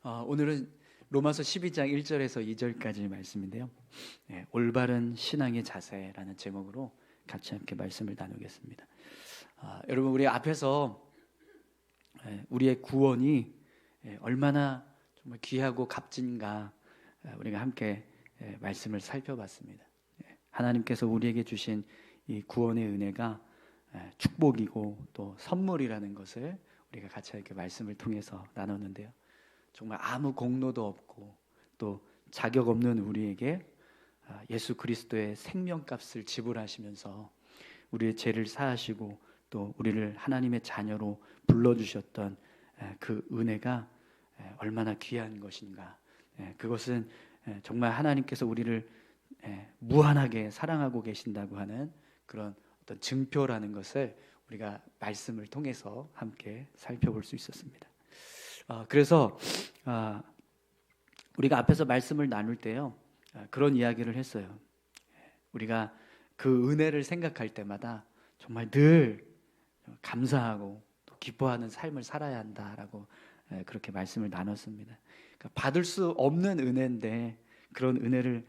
오늘은 로마서 12장 1절에서 2절까지 말씀인데요. 올바른 신앙의 자세라는 제목으로 같이 함께 말씀을 나누겠습니다. 여러분, 우리 앞에서 우리의 구원이 얼마나 정말 귀하고 값진가 우리가 함께 말씀을 살펴봤습니다. 하나님께서 우리에게 주신 이 구원의 은혜가 축복이고 또 선물이라는 것을 우리가 같이 이렇게 말씀을 통해서 나눴는데요. 정말 아무 공로도 없고 또 자격 없는 우리에게 예수 그리스도의 생명값을 지불하시면서 우리의 죄를 사하시고 또 우리를 하나님의 자녀로 불러주셨던 그 은혜가 얼마나 귀한 것인가. 그것은 정말 하나님께서 우리를 무한하게 사랑하고 계신다고 하는 그런 어떤 증표라는 것을 우리가 말씀을 통해서 함께 살펴볼 수 있었습니다. 그래서 우리가 앞에서 말씀을 나눌 때요, 그런 이야기를 했어요. 우리가 그 은혜를 생각할 때마다 정말 늘 감사하고 또 기뻐하는 삶을 살아야 한다라고 그렇게 말씀을 나눴습니다. 그러니까 받을 수 없는 은혜인데 그런 은혜를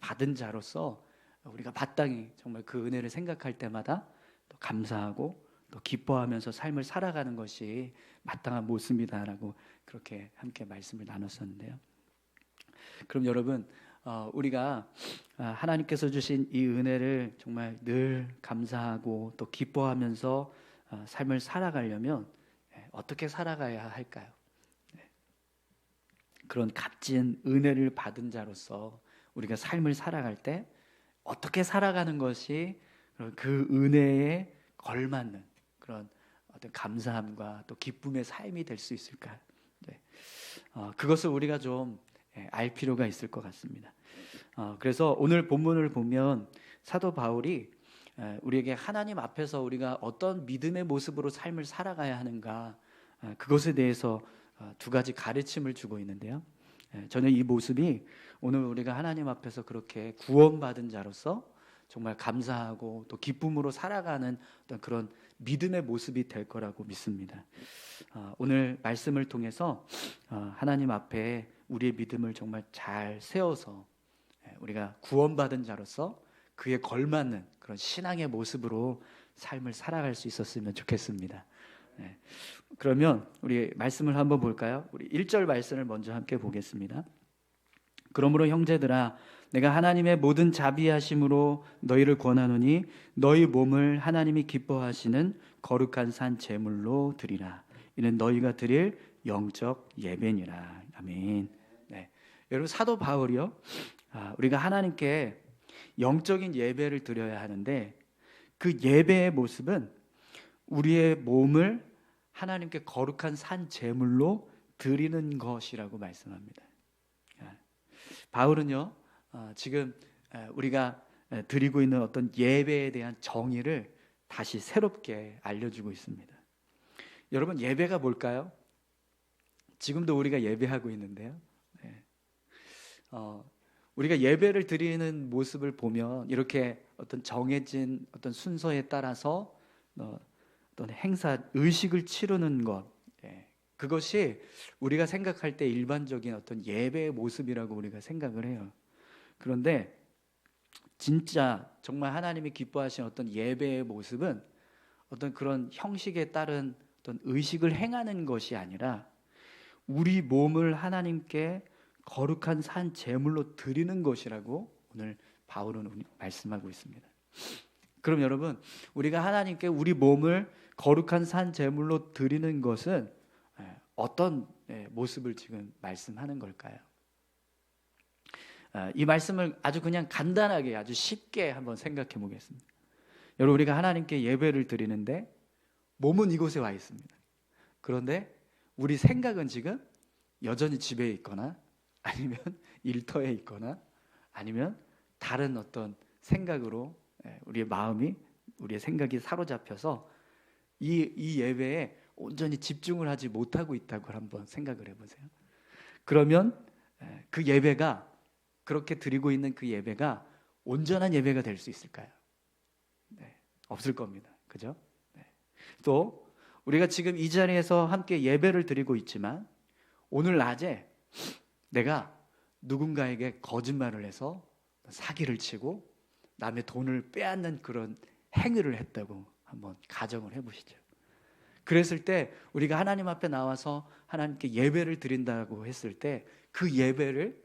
받은 자로서 우리가 마땅히 정말 그 은혜를 생각할 때마다 또 감사하고 또 기뻐하면서 삶을 살아가는 것이 마땅한 모습이다라고 그렇게 함께 말씀을 나눴었는데요. 그럼 여러분, 우리가 하나님께서 주신 이 은혜를 정말 늘 감사하고 또 기뻐하면서 삶을 살아가려면 어떻게 살아가야 할까요? 그런 값진 은혜를 받은 자로서 우리가 삶을 살아갈 때 어떻게 살아가는 것이 그 은혜에 걸맞는 그런 어떤 감사함과 또 기쁨의 삶이 될 수 있을까? 그것을 우리가 좀 알 필요가 있을 것 같습니다. 그래서 오늘 본문을 보면 사도 바울이 우리에게 하나님 앞에서 우리가 어떤 믿음의 모습으로 삶을 살아가야 하는가, 그것에 대해서 두 가지 가르침을 주고 있는데요. 저는 이 모습이 오늘 우리가 하나님 앞에서 그렇게 구원받은 자로서 정말 감사하고 또 기쁨으로 살아가는 어떤 그런 믿음의 모습이 될 거라고 믿습니다. 오늘 말씀을 통해서 하나님 앞에 우리의 믿음을 정말 잘 세워서 우리가 구원받은 자로서 그에 걸맞는 그런 신앙의 모습으로 삶을 살아갈 수 있었으면 좋겠습니다. 그러면 우리 말씀을 한번 볼까요? 우리 1절 말씀을 먼저 함께 보겠습니다. 그러므로 형제들아, 내가 하나님의 모든 자비하심으로 너희를 권하노니 너희 몸을 하나님이 기뻐하시는 거룩한 산 제물로 드리라. 이는 너희가 드릴 영적 예배니라. 아멘. 여러분, 사도 바울이요, 우리가 하나님께 영적인 예배를 드려야 하는데 그 예배의 모습은 우리의 몸을 하나님께 거룩한 산 제물로 드리는 것이라고 말씀합니다. 바울은요, 지금 우리가 드리고 있는 어떤 예배에 대한 정의를 다시 새롭게 알려주고 있습니다. 여러분, 예배가 뭘까요? 지금도 우리가 예배하고 있는데요. 우리가 예배를 드리는 모습을 보면 이렇게 어떤 정해진 어떤 순서에 따라서 어떤 행사, 의식을 치르는 것, 그것이 우리가 생각할 때 일반적인 어떤 예배의 모습이라고 우리가 생각을 해요. 그런데 진짜 정말 하나님이 기뻐하시는 어떤 예배의 모습은 어떤 그런 형식에 따른 어떤 의식을 행하는 것이 아니라 우리 몸을 하나님께 거룩한 산 제물로 드리는 것이라고 오늘 바울은 말씀하고 있습니다. 그럼 여러분, 우리가 하나님께 우리 몸을 거룩한 산 제물로 드리는 것은 어떤 모습을 지금 말씀하는 걸까요? 이 말씀을 아주 그냥 간단하게 아주 쉽게 한번 생각해 보겠습니다. 여러분, 우리가 하나님께 예배를 드리는데 몸은 이곳에 와 있습니다. 그런데 우리 생각은 지금 여전히 집에 있거나 아니면 일터에 있거나 아니면 다른 어떤 생각으로 우리의 마음이, 우리의 생각이 사로잡혀서 이 예배에 온전히 집중을 하지 못하고 있다고 한번 생각을 해보세요. 그러면 그 예배가, 그렇게 드리고 있는 그 예배가 온전한 예배가 될 수 있을까요? 없을 겁니다. 그죠? 또 우리가 지금 이 자리에서 함께 예배를 드리고 있지만 오늘 낮에 내가 누군가에게 거짓말을 해서 사기를 치고 남의 돈을 빼앗는 그런 행위를 했다고 한번 가정을 해보시죠. 그랬을 때 우리가 하나님 앞에 나와서 하나님께 예배를 드린다고 했을 때 그 예배를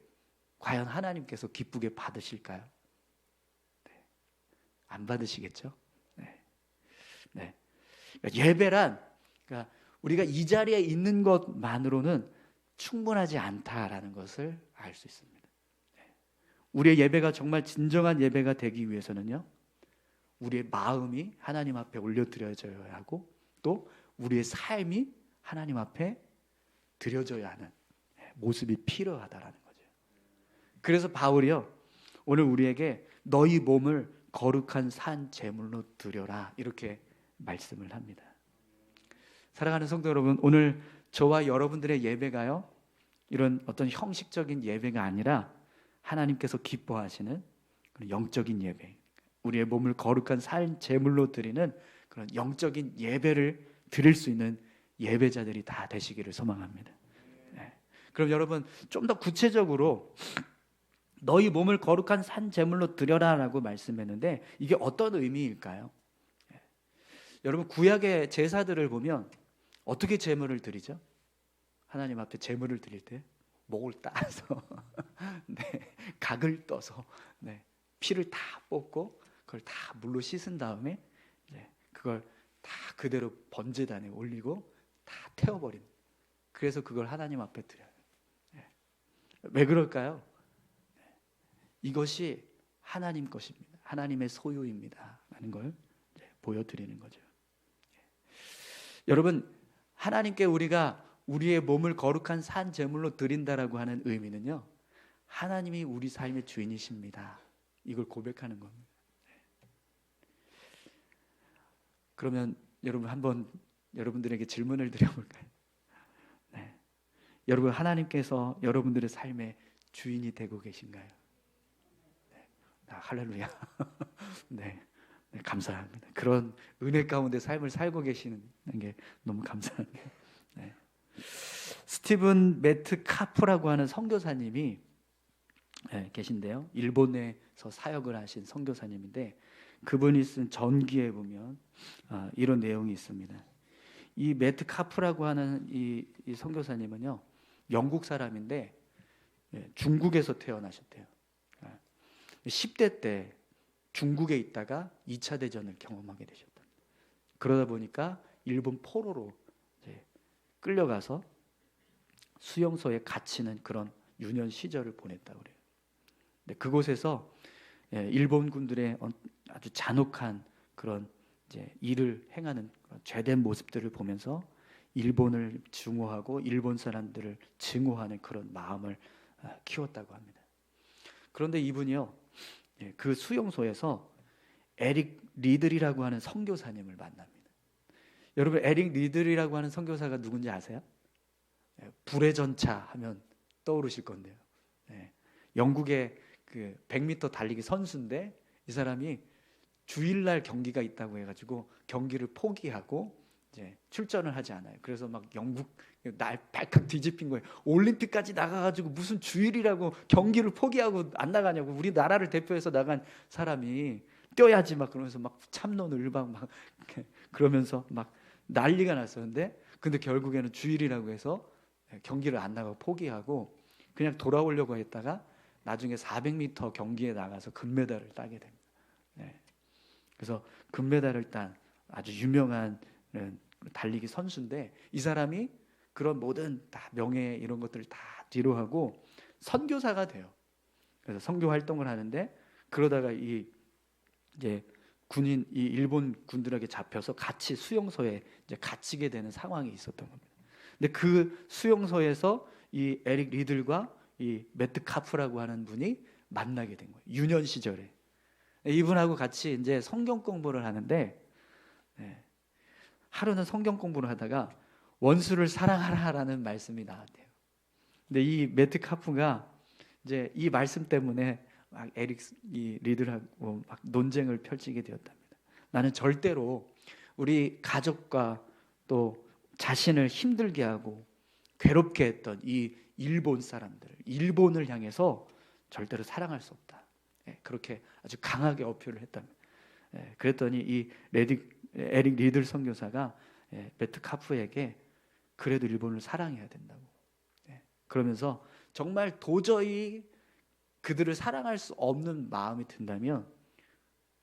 과연 하나님께서 기쁘게 받으실까요? 네. 안 받으시겠죠? 네. 네. 그러니까 예배란, 그러니까 우리가 이 자리에 있는 것만으로는 충분하지 않다라는 것을 알 수 있습니다. 우리의 예배가 정말 진정한 예배가 되기 위해서는요, 우리의 마음이 하나님 앞에 올려드려져야 하고 또 우리의 삶이 하나님 앞에 드려져야 하는 모습이 필요하다라는 거죠. 그래서 바울이요, 오늘 우리에게 너희 몸을 거룩한 산 제물로 드려라 이렇게 말씀을 합니다. 사랑하는 성도 여러분, 오늘 저와 여러분들의 예배가요, 이런 어떤 형식적인 예배가 아니라 하나님께서 기뻐하시는 그런 영적인 예배, 우리의 몸을 거룩한 산 제물로 드리는 그런 영적인 예배를 드릴 수 있는 예배자들이 다 되시기를 소망합니다. 네. 그럼 여러분, 좀 더 구체적으로 너희 몸을 거룩한 산 제물로 드려라라고 말씀했는데 이게 어떤 의미일까요? 네. 여러분, 구약의 제사들을 보면 어떻게 제물을 드리죠? 하나님 앞에 제물을 드릴 때 목을 따서 네, 각을 떠서 네, 피를 다 뽑고 그걸 다 물로 씻은 다음에 이제 그걸 다 그대로 번제단에 올리고 다 태워버립니다. 그래서 그걸 하나님 앞에 드려요. 네. 왜 그럴까요? 네. 이것이 하나님 것입니다. 하나님의 소유입니다. 라는 걸 보여드리는 거죠. 네. 여러분, 하나님께 우리가 우리의 몸을 거룩한 산 제물로 드린다라고 하는 의미는요, 하나님이 우리 삶의 주인이십니다. 이걸 고백하는 겁니다. 그러면 여러분, 한번 여러분들에게 질문을 드려볼까요? 네. 여러분, 하나님께서 여러분들의 삶의 주인이 되고 계신가요? 네. 할렐루야. 네. 네, 감사합니다. 그런 은혜 가운데 삶을 살고 계시는 게 너무 감사합니다. 네. 스티븐 매트 카프라고 하는 선교사님이 계신데요, 일본에서 사역을 하신 선교사님인데 그분이 쓴 전기에 보면 이런 내용이 있습니다. 이 매트 카프라고 하는 이 선교사님은요, 영국 사람인데 중국에서 태어나셨대요. 10대 때 중국에 있다가 2차 대전을 경험하게 되셨다. 그러다 보니까 일본 포로로 끌려가서 수용소에 갇히는 그런 유년 시절을 보냈다고 그래요. 근데 그곳에서 일본 군들의 아주 잔혹한 그런 이제 일을 행하는 죄된 모습들을 보면서 일본을 증오하고 일본 사람들을 증오하는 그런 마음을 키웠다고 합니다. 그런데 이분이요, 그 수용소에서 에릭 리들이라고 하는 선교사님을 만납니다. 여러분, 에릭 리들이라고 하는 선교사가 누군지 아세요? 불의 전차 하면 떠오르실 건데요. 영국의 그 100m 달리기 선수인데 이 사람이 주일날 경기가 있다고 해가지고 경기를 포기하고 이제 출전을 하지 않아요. 그래서 막 영국 날 발칵 뒤집힌 거예요. 올림픽까지 나가가지고 무슨 주일이라고 경기를 포기하고 안 나가냐고. 우리 나라를 대표해서 나간 사람이 뛰어야지 막 그러면서 막 참론을박 막 그러면서 막 난리가 났었는데, 근데 결국에는 주일이라고 해서 경기를 안 나가고 포기하고 그냥 돌아오려고 했다가 나중에 400m 경기에 나가서 금메달을 따게 됩니다. 네. 그래서 금메달을 딴 아주 유명한 달리기 선수인데 이 사람이 그런 모든 다 명예 이런 것들을 다 뒤로 하고 선교사가 돼요. 그래서 선교 활동을 하는데 그러다가 이제 군인 이 일본 군들에게 잡혀서 같이 수용소에 이제 갇히게 되는 상황이 있었던 겁니다. 근데 그 수용소에서 이 에릭 리들과 이 매트 카프라고 하는 분이 만나게 된 거예요. 유년 시절에 이분하고 같이 이제 성경 공부를 하는데 하루는 성경 공부를 하다가 원수를 사랑하라라는 말씀이 나왔대요. 근데 이 매트 카프가 이제 이 말씀 때문에 막 에릭 이 리들하고 막 논쟁을 펼치게 되었답니다. 나는 절대로 우리 가족과 또 자신을 힘들게 하고 괴롭게 했던 이 일본 사람들, 일본을 향해서 절대로 사랑할 수 없다. 그렇게 아주 강하게 어필을 했답니다. 그랬더니 이 에릭 리들 선교사가 메트카프에게 그래도 일본을 사랑해야 된다고. 그러면서 정말 도저히 그들을 사랑할 수 없는 마음이 든다면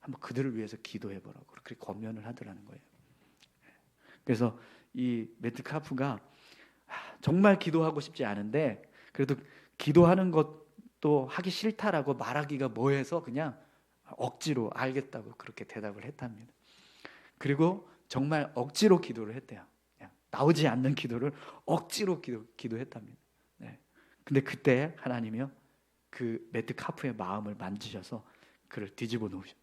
한번 그들을 위해서 기도해보라고 그렇게 권면을 하더라는 거예요. 그래서 이 메트카프가 정말 기도하고 싶지 않은데 그래도 기도하는 것도 하기 싫다라고 말하기가 뭐해서 그냥 억지로 알겠다고 그렇게 대답을 했답니다. 그리고 정말 억지로 기도를 했대요. 그냥 나오지 않는 기도를 억지로 기도했답니다. 근데 그때 하나님이요 그 메트카프의 마음을 만지셔서 그를 뒤집어 놓으셨어요.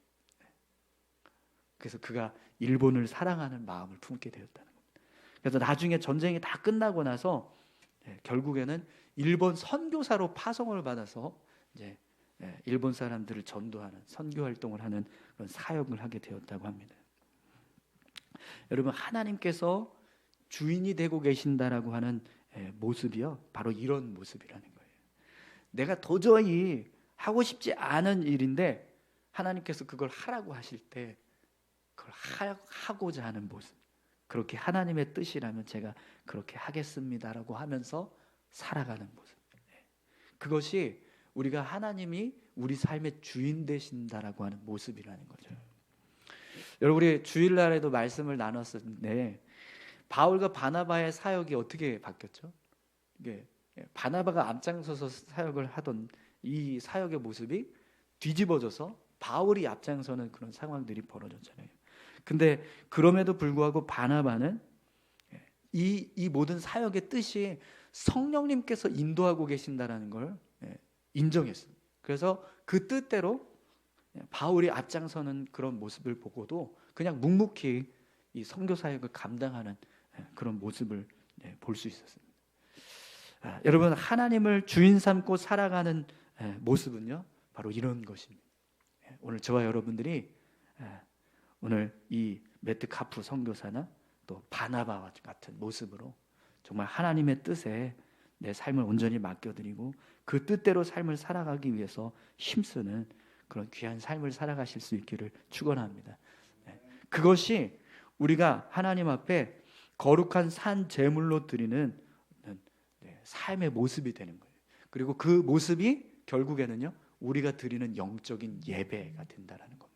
그래서 그가 일본을 사랑하는 마음을 품게 되었다는 겁니다. 그래서 나중에 전쟁이 다 끝나고 나서 결국에는 일본 선교사로 파송을 받아서 이제 일본 사람들을 전도하는 선교 활동을 하는 그런 사역을 하게 되었다고 합니다. 여러분, 하나님께서 주인이 되고 계신다라고 하는 모습이요 바로 이런 모습이라는 거예요. 내가 도저히 하고 싶지 않은 일인데 하나님께서 그걸 하라고 하실 때 그걸 하고자 하는 모습, 그렇게 하나님의 뜻이라면 제가 그렇게 하겠습니다라고 하면서 살아가는 모습, 그것이 우리가 하나님이 우리 삶의 주인 되신다라고 하는 모습이라는 거죠. 여러분, 우리 주일날에도 말씀을 나눴었는데 바울과 바나바의 사역이 어떻게 바뀌었죠? 이게 바나바가 앞장서서 사역을 하던 이 사역의 모습이 뒤집어져서 바울이 앞장서는 그런 상황들이 벌어졌잖아요. 근데 그럼에도 불구하고 바나바는 이 모든 사역의 뜻이 성령님께서 인도하고 계신다라는 걸 인정했어요. 그래서 그 뜻대로 바울이 앞장서는 그런 모습을 보고도 그냥 묵묵히 이 선교 사역을 감당하는 그런 모습을 볼 수 있었습니다. 여러분, 하나님을 주인 삼고 살아가는 모습은요 바로 이런 것입니다. 오늘 저와 여러분들이 오늘 이 메트카프 선교사나 또 바나바와 같은 모습으로 정말 하나님의 뜻에 내 삶을 온전히 맡겨드리고 그 뜻대로 삶을 살아가기 위해서 힘쓰는 그런 귀한 삶을 살아가실 수 있기를 축원합니다. 그것이 우리가 하나님 앞에 거룩한 산 제물로 드리는 삶의 모습이 되는 거예요. 그리고 그 모습이 결국에는요 우리가 드리는 영적인 예배가 된다라는 겁니다.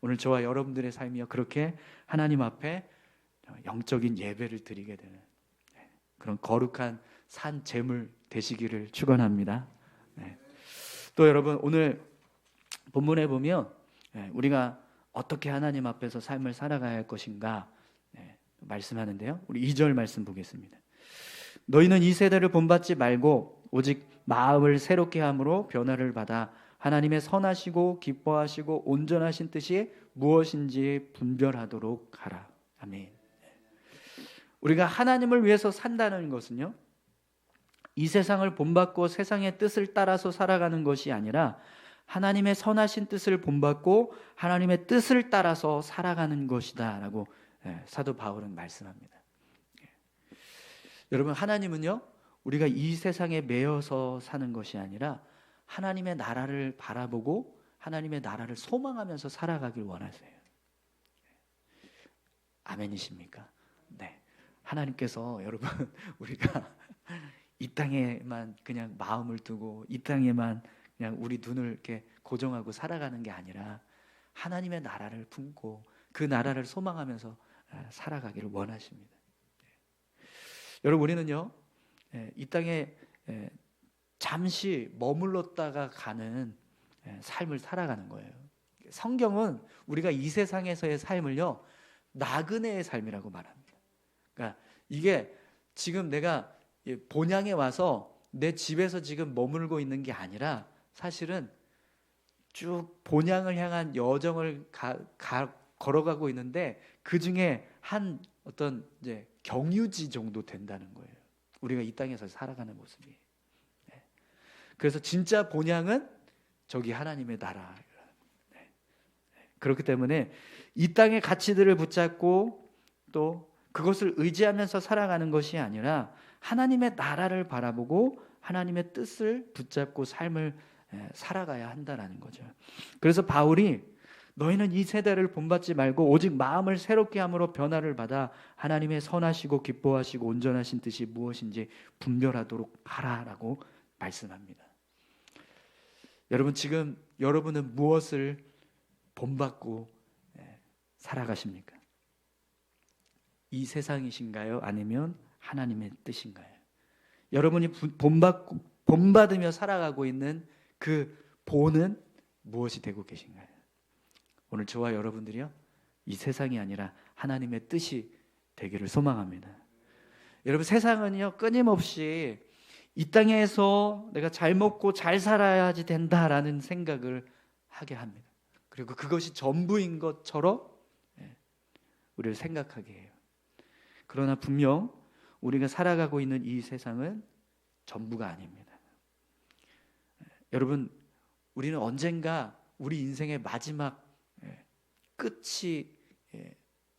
오늘 저와 여러분들의 삶이요 그렇게 하나님 앞에 영적인 예배를 드리게 되는 그런 거룩한 산 제물 되시기를 축원합니다. 또 여러분, 오늘 본문에 보면 우리가 어떻게 하나님 앞에서 삶을 살아가야 할 것인가 말씀하는데요. 우리 2절 말씀 보겠습니다. 너희는 이 세대를 본받지 말고 오직 마음을 새롭게 함으로 변화를 받아 하나님의 선하시고 기뻐하시고 온전하신 뜻이 무엇인지 분별하도록 하라. 아멘. 우리가 하나님을 위해서 산다는 것은요 이 세상을 본받고 세상의 뜻을 따라서 살아가는 것이 아니라 하나님의 선하신 뜻을 본받고 하나님의 뜻을 따라서 살아가는 것이다 라고 사도 바울은 말씀합니다. 여러분, 하나님은요 우리가 이 세상에 매여서 사는 것이 아니라 하나님의 나라를 바라보고 하나님의 나라를 소망하면서 살아가길 원하세요. 아멘이십니까? 네. 하나님께서 여러분 우리가 이 땅에만 그냥 마음을 두고 이 땅에만 그냥 우리 눈을 이렇게 고정하고 살아가는 게 아니라 하나님의 나라를 품고 그 나라를 소망하면서 살아가기를 원하십니다. 여러분, 우리는요 이 땅에 잠시 머물렀다가 가는 삶을 살아가는 거예요. 성경은 우리가 이 세상에서의 삶을요 나그네의 삶이라고 말합니다. 그러니까 이게 지금 내가 본향에 와서 내 집에서 지금 머물고 있는 게 아니라 사실은 쭉 본향을 향한 여정을 걸어가고 있는데 그 중에 한 어떤 이제 경유지 정도 된다는 거예요. 우리가 이 땅에서 살아가는 모습이. 그래서 진짜 본향은 저기 하나님의 나라. 그렇기 때문에 이 땅의 가치들을 붙잡고 또 그것을 의지하면서 살아가는 것이 아니라 하나님의 나라를 바라보고 하나님의 뜻을 붙잡고 삶을 살아가야 한다라는 거죠. 그래서 바울이 너희는 이 세대를 본받지 말고 오직 마음을 새롭게 함으로 변화를 받아 하나님의 선하시고 기뻐하시고 온전하신 뜻이 무엇인지 분별하도록 하라라고 말씀합니다. 여러분, 지금 여러분은 무엇을 본받고 살아가십니까? 이 세상이신가요? 아니면 하나님의 뜻인가요? 여러분이 본받으며 살아가고 있는 그 본은 무엇이 되고 계신가요? 오늘 저와 여러분들이요, 이 세상이 아니라 하나님의 뜻이 되기를 소망합니다. 여러분, 세상은요 끊임없이 이 땅에서 내가 잘 먹고 잘 살아야지 된다라는 생각을 하게 합니다. 그리고 그것이 전부인 것처럼 우리를 생각하게 해요. 그러나 분명 우리가 살아가고 있는 이 세상은 전부가 아닙니다. 여러분, 우리는 언젠가 우리 인생의 마지막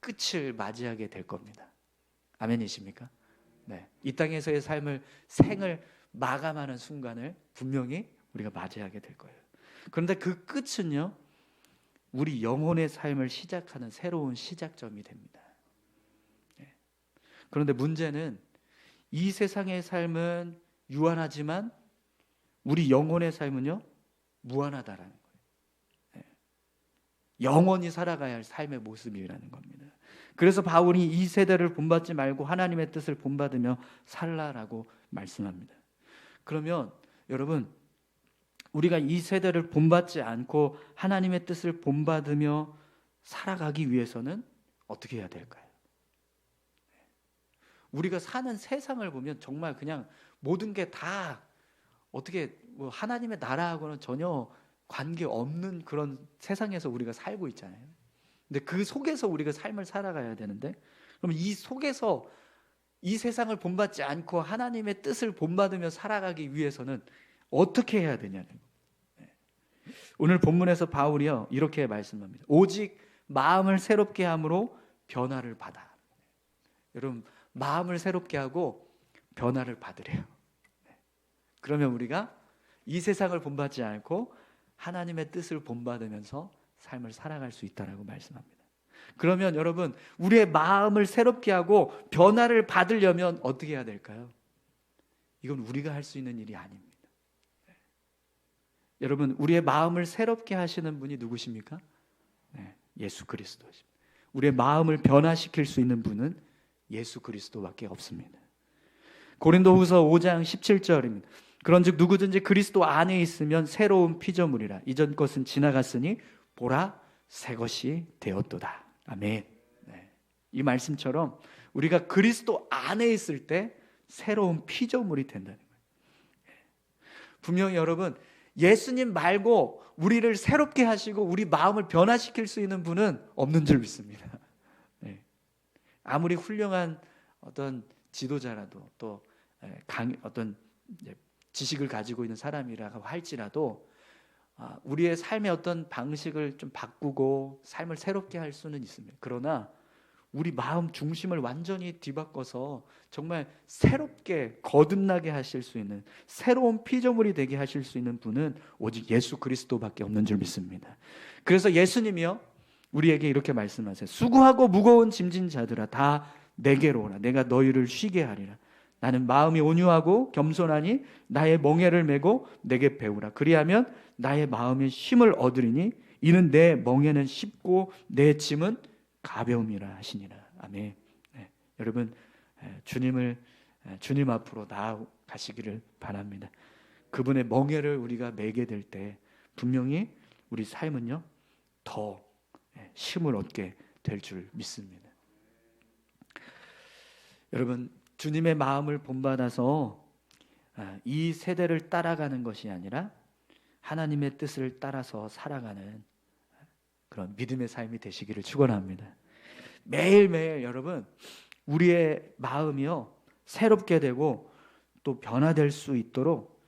끝을 맞이하게 될 겁니다. 아멘이십니까? 네. 이 땅에서의 생을 마감하는 순간을 분명히 우리가 맞이하게 될 거예요. 그런데 그 끝은요, 우리 영혼의 삶을 시작하는 새로운 시작점이 됩니다. 그런데 문제는 이 세상의 삶은 유한하지만 우리 영혼의 삶은요, 무한하다라는 거예요. 영원히 살아가야 할 삶의 모습이라는 겁니다. 그래서 바울이 이 세대를 본받지 말고 하나님의 뜻을 본받으며 살라라고 말씀합니다. 그러면 여러분, 우리가 이 세대를 본받지 않고 하나님의 뜻을 본받으며 살아가기 위해서는 어떻게 해야 될까요? 우리가 사는 세상을 보면 정말 그냥 모든 게 다 어떻게 하나님의 나라하고는 전혀 관계없는 그런 세상에서 우리가 살고 있잖아요. 근데 그 속에서 우리가 삶을 살아가야 되는데, 그럼 이 속에서 이 세상을 본받지 않고 하나님의 뜻을 본받으며 살아가기 위해서는 어떻게 해야 되냐는 거예요. 오늘 본문에서 바울이요 이렇게 말씀합니다. 오직 마음을 새롭게 함으로 변화를 받아. 여러분, 마음을 새롭게 하고 변화를 받으래요. 그러면 우리가 이 세상을 본받지 않고 하나님의 뜻을 본받으면서 삶을 살아갈 수 있다라고 말씀합니다. 그러면 여러분, 우리의 마음을 새롭게 하고 변화를 받으려면 어떻게 해야 될까요? 이건 우리가 할 수 있는 일이 아닙니다. 여러분, 우리의 마음을 새롭게 하시는 분이 누구십니까? 예수 그리스도십니다. 우리의 마음을 변화시킬 수 있는 분은 예수 그리스도밖에 없습니다. 고린도후서 5장 17절입니다. 그런즉 누구든지 그리스도 안에 있으면 새로운 피조물이라. 이전 것은 지나갔으니 보라 새 것이 되었도다. 아멘. 이 말씀처럼 우리가 그리스도 안에 있을 때 새로운 피조물이 된다는 거예요. 분명히 여러분, 예수님 말고 우리를 새롭게 하시고 우리 마음을 변화시킬 수 있는 분은 없는 줄 믿습니다. 아무리 훌륭한 어떤 지도자라도 또 어떤 지식을 가지고 있는 사람이라고 할지라도 우리의 삶의 어떤 방식을 좀 바꾸고 삶을 새롭게 할 수는 있습니다. 그러나 우리 마음 중심을 완전히 뒤바꿔서 정말 새롭게 거듭나게 하실 수 있는, 새로운 피조물이 되게 하실 수 있는 분은 오직 예수 그리스도밖에 없는 줄 믿습니다. 그래서 예수님이요 우리에게 이렇게 말씀하세요. 수고하고 무거운 짐진 자들아 다 내게로 오라. 내가 너희를 쉬게 하리라. 나는 마음이 온유하고 겸손하니 나의 멍에를 메고 내게 배우라. 그리하면 나의 마음의 쉼을 얻으리니 이는 내 멍에는 쉽고 내 짐은 가벼움이라 하시니라. 아멘. 여러분, 주님 앞으로 나아가시기를 바랍니다. 그분의 멍에를 우리가 메게 될 때 분명히 우리 삶은요 더 쉼을 얻게 될 줄 믿습니다. 여러분, 주님의 마음을 본받아서 이 세대를 따라가는 것이 아니라 하나님의 뜻을 따라서 살아가는 그런 믿음의 삶이 되시기를 축원합니다. 매일매일 여러분, 우리의 마음이요 새롭게 되고 또 변화될 수 있도록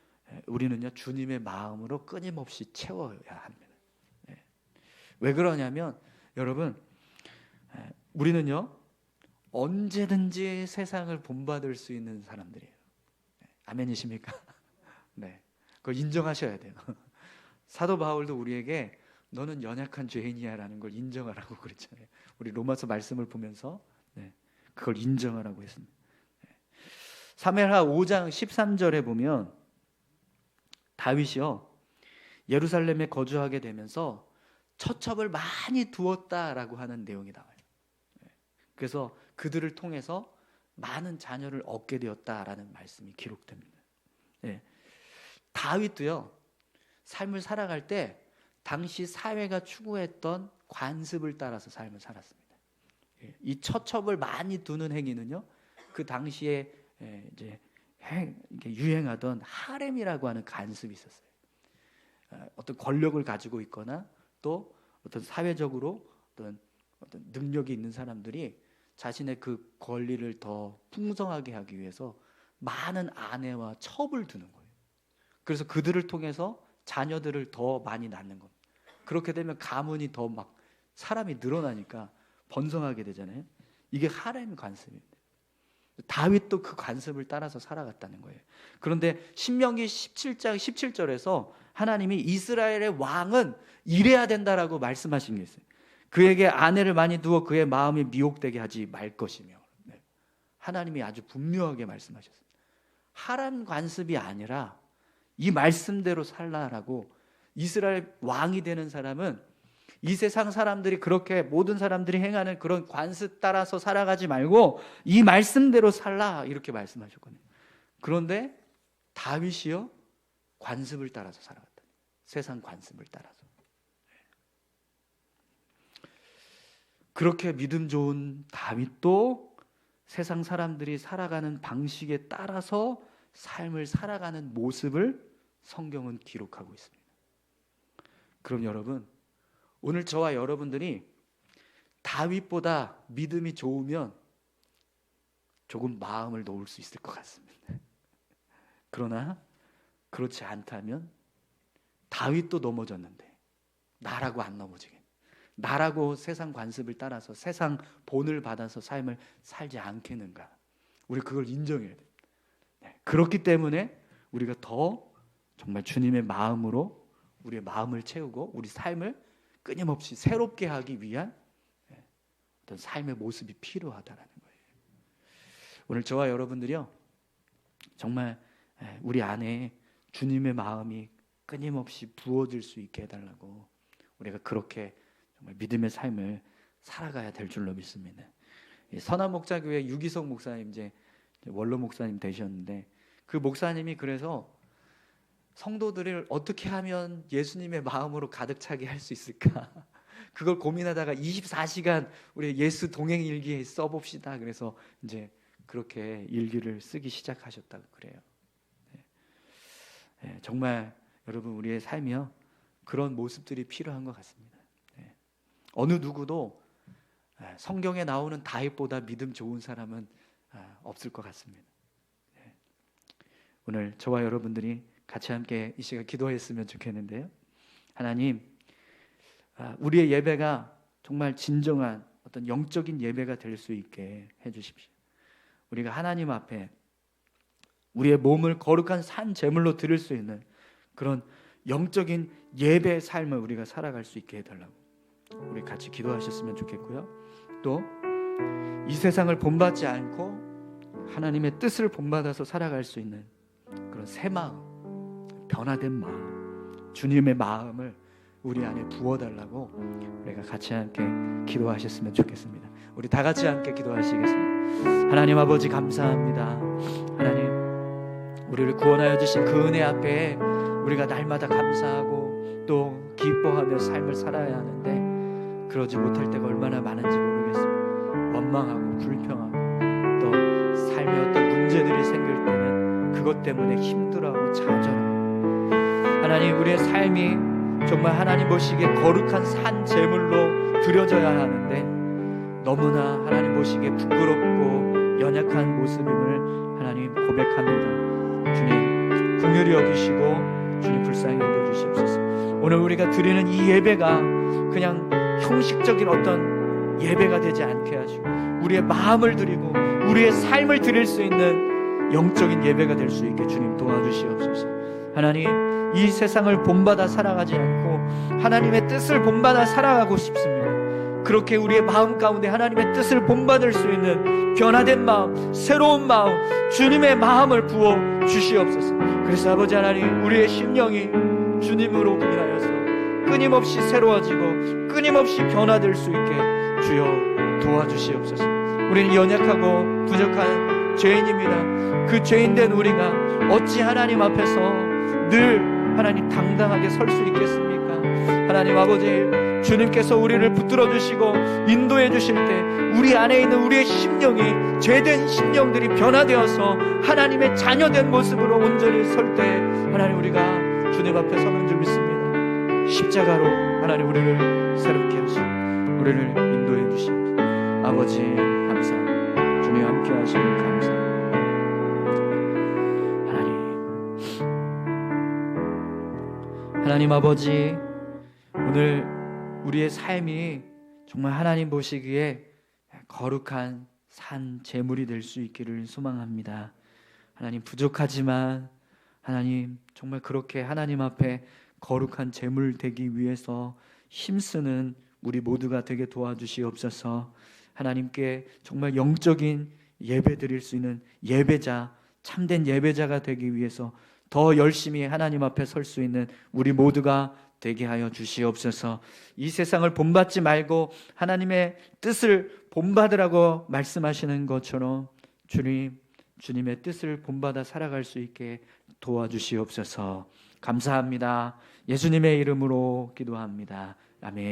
우리는요 주님의 마음으로 끊임없이 채워야 합니다. 왜 그러냐면 여러분, 우리는요 언제든지 세상을 본받을 수 있는 사람들이에요. 아멘이십니까? 네, 그걸 인정하셔야 돼요. 사도 바울도 우리에게 너는 연약한 죄인이야 라는 걸 인정하라고 그랬잖아요. 우리 로마서 말씀을 보면서 그걸 인정하라고 했습니다. 사무엘하 5장 13절에 보면 다윗이요 예루살렘에 거주하게 되면서 처첩을 많이 두었다라고 하는 내용이 나와요. 그래서 그들을 통해서 많은 자녀를 얻게 되었다라는 말씀이 기록됩니다. 다윗도요 삶을 살아갈 때 당시 사회가 추구했던 관습을 따라서 삶을 살았습니다. 이 처첩을 많이 두는 행위는요 그 당시에 이제 유행하던 하렘이라고 하는 관습이 있었어요. 어떤 권력을 가지고 있거나 또 어떤 사회적으로 어떤 능력이 있는 사람들이 자신의 그 권리를 더 풍성하게 하기 위해서 많은 아내와 첩을 두는 거예요. 그래서 그들을 통해서 자녀들을 더 많이 낳는 겁니다. 그렇게 되면 가문이 더 막 사람이 늘어나니까 번성하게 되잖아요. 이게 하렘 관습입니다. 다윗도 그 관습을 따라서 살아갔다는 거예요. 그런데 신명기 17장 17절에서 하나님이 이스라엘의 왕은 이래야 된다라고 말씀하신 게 있어요. 그에게 아내를 많이 두어 그의 마음이 미혹되게 하지 말 것이며. 하나님이 아주 분명하게 말씀하셨어요. 하람 관습이 아니라 이 말씀대로 살라라고. 이스라엘 왕이 되는 사람은 이 세상 사람들이 그렇게 모든 사람들이 행하는 그런 관습 따라서 살아가지 말고 이 말씀대로 살라 이렇게 말씀하셨거든요. 그런데 다윗이요 관습을 따라서 살아갔다. 세상 관습을 따라서. 그렇게 믿음 좋은 다윗도 세상 사람들이 살아가는 방식에 따라서 삶을 살아가는 모습을 성경은 기록하고 있습니다. 그럼 여러분, 오늘 저와 여러분들이 다윗보다 믿음이 좋으면 조금 마음을 놓을 수 있을 것 같습니다. 그러나 그렇지 않다면 다윗도 넘어졌는데 나라고 안 넘어지게, 나라고 세상 관습을 따라서 세상 본을 받아서 삶을 살지 않겠는가, 우리 그걸 인정해야 돼요. 그렇기 때문에 우리가 더 정말 주님의 마음으로 우리의 마음을 채우고 우리 삶을 끊임없이 새롭게 하기 위한 어떤 삶의 모습이 필요하다라는 거예요. 오늘 저와 여러분들이요 정말 우리 안에 주님의 마음이 끊임없이 부어질 수 있게 해달라고, 우리가 그렇게 정말 믿음의 삶을 살아가야 될 줄로 믿습니다. 선한목자교회 유기석 목사님, 이제 원로 목사님 되셨는데 그 목사님이 그래서 성도들을 어떻게 하면 예수님의 마음으로 가득 차게 할 수 있을까 그걸 고민하다가 24시간 우리 예수 동행 일기에 써봅시다. 그래서 이제 그렇게 일기를 쓰기 시작하셨다고 그래요. 정말 여러분 우리의 삶이요 그런 모습들이 필요한 것 같습니다. 어느 누구도 성경에 나오는 다윗보다 믿음 좋은 사람은 없을 것 같습니다. 오늘 저와 여러분들이 같이 함께 이 시간 기도했으면 좋겠는데요. 하나님, 우리의 예배가 정말 진정한 어떤 영적인 예배가 될 수 있게 해주십시오. 우리가 하나님 앞에 우리의 몸을 거룩한 산 제물로 드릴 수 있는 그런 영적인 예배의 삶을 우리가 살아갈 수 있게 해달라고 우리 같이 기도하셨으면 좋겠고요. 또 이 세상을 본받지 않고 하나님의 뜻을 본받아서 살아갈 수 있는 그런 새 마음, 변화된 마음, 주님의 마음을 우리 안에 부어달라고 우리가 같이 함께 기도하셨으면 좋겠습니다. 우리 다 같이 함께 기도하시겠습니다. 하나님 아버지 감사합니다. 하나님, 우리를 구원하여 주신 그 은혜 앞에 우리가 날마다 감사하고 또 기뻐하며 삶을 살아야 하는데 그러지 못할 때가 얼마나 많은지 모르겠습니다. 원망하고 불평하고 또 삶에 어떤 문제들이 생길 때는 그것 때문에 힘들어하고 좌절하고, 하나님 우리의 삶이 정말 하나님 보시기에 거룩한 산 제물로 드려져야 하는데 너무나 하나님 보시기에 부끄럽고 연약한 모습임을 하나님 고백합니다. 주님 긍휼히 여기시고 주님 불쌍히 여겨 주시옵소서. 오늘 우리가 드리는 이 예배가 그냥 형식적인 어떤 예배가 되지 않게 하시고 우리의 마음을 드리고 우리의 삶을 드릴 수 있는 영적인 예배가 될 수 있게 주님 도와주시옵소서. 하나님, 이 세상을 본받아 살아가지 않고 하나님의 뜻을 본받아 살아가고 싶습니다. 그렇게 우리의 마음 가운데 하나님의 뜻을 본받을 수 있는 변화된 마음, 새로운 마음, 주님의 마음을 부어 주시옵소서. 그래서 아버지 하나님, 우리의 심령이 주님으로 인하여서 끊임없이 새로워지고 끊임없이 변화될 수 있게 주여 도와주시옵소서. 우리는 연약하고 부족한 죄인입니다. 그 죄인된 우리가 어찌 하나님 앞에서 늘 하나님 당당하게 설 수 있겠습니까? 하나님 아버지, 주님께서 우리를 붙들어 주시고 인도해 주실 때 우리 안에 있는 우리의 심령이, 죄된 심령들이 변화되어서 하나님의 자녀된 모습으로 온전히 설 때 하나님, 우리가 주님 앞에 서는 줄 믿습니다. 십자가로 하나님 우리를 새롭게 하시고 우리를 인도해 주시옵소서. 아버지 감사합니다. 주님 함께 하시는 감사합니다. 하나님 아버지, 오늘 우리의 삶이 정말 하나님 보시기에 거룩한 산 제물이 될 수 있기를 소망합니다. 하나님, 부족하지만 하나님 정말 그렇게 하나님 앞에 거룩한 제물 되기 위해서 힘쓰는 우리 모두가 되게 도와주시옵소서. 하나님께 정말 영적인 예배 드릴 수 있는 예배자, 참된 예배자가 되기 위해서 더 열심히 하나님 앞에 설 수 있는 우리 모두가 되게 하여 주시옵소서. 이 세상을 본받지 말고 하나님의 뜻을 본받으라고 말씀하시는 것처럼 주님의 뜻을 본받아 살아갈 수 있게 도와주시옵소서. 감사합니다. 예수님의 이름으로 기도합니다. 아멘.